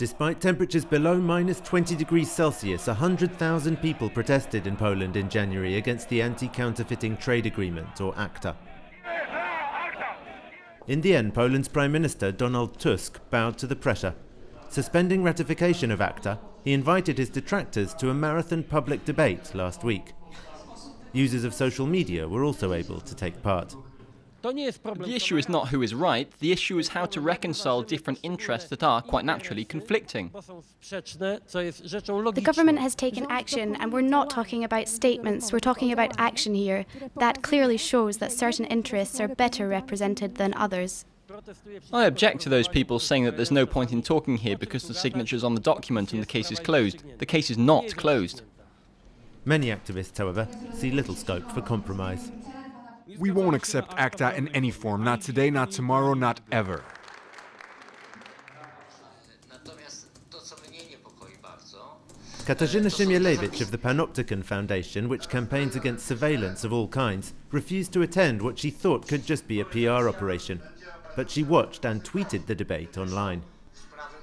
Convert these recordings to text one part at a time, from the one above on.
Despite temperatures below -20 degrees Celsius, 100,000 people protested in Poland in January against the Anti-Counterfeiting Trade Agreement, or ACTA. In the end, Poland's Prime Minister Donald Tusk bowed to the pressure. Suspending ratification of ACTA, he invited his detractors to a marathon public debate last week. Users of social media were also able to take part. The issue is not who is right, the issue is how to reconcile different interests that are, quite naturally, conflicting. The government has taken action, and we're not talking about statements, we're talking about action here. That clearly shows that certain interests are better represented than others. I object to those people saying that there's no point in talking here because the signature's on the document and the case is closed. The case is not closed. Many activists, however, see little scope for compromise. We won't accept ACTA in any form, not today, not tomorrow, not ever. Katarzyna Szymielewicz of the Panoptykon Foundation, which campaigns against surveillance of all kinds, refused to attend what she thought could just be a PR operation. But she watched and tweeted the debate online.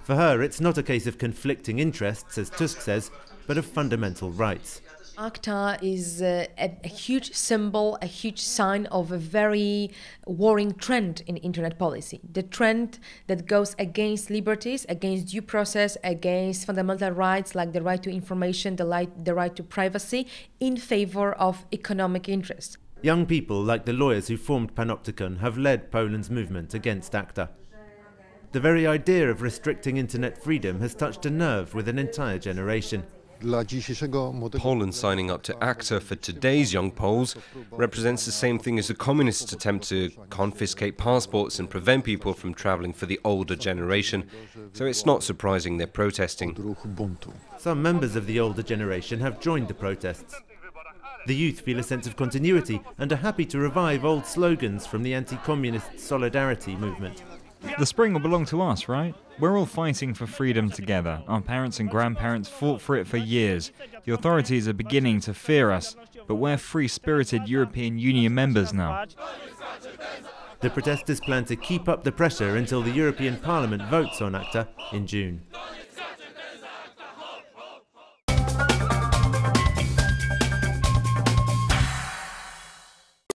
For her, it's not a case of conflicting interests, as Tusk says, but of fundamental rights. ACTA is a huge symbol, a huge sign of a very worrying trend in internet policy. The trend that goes against liberties, against due process, against fundamental rights like the right to information, the right to privacy, in favor of economic interests. Young people like the lawyers who formed Panoptykon have led Poland's movement against ACTA. The very idea of restricting internet freedom has touched a nerve with an entire generation. Poland signing up to ACTA for today's young Poles represents the same thing as the communists' attempt to confiscate passports and prevent people from travelling for the older generation, so it's not surprising they're protesting. Some members of the older generation have joined the protests. The youth feel a sense of continuity and are happy to revive old slogans from the anti-communist solidarity movement. The spring will belong to us, right? We're all fighting for freedom together. Our parents and grandparents fought for it for years. The authorities are beginning to fear us, but we're free-spirited European Union members now. The protesters plan to keep up the pressure until the European Parliament votes on ACTA in June.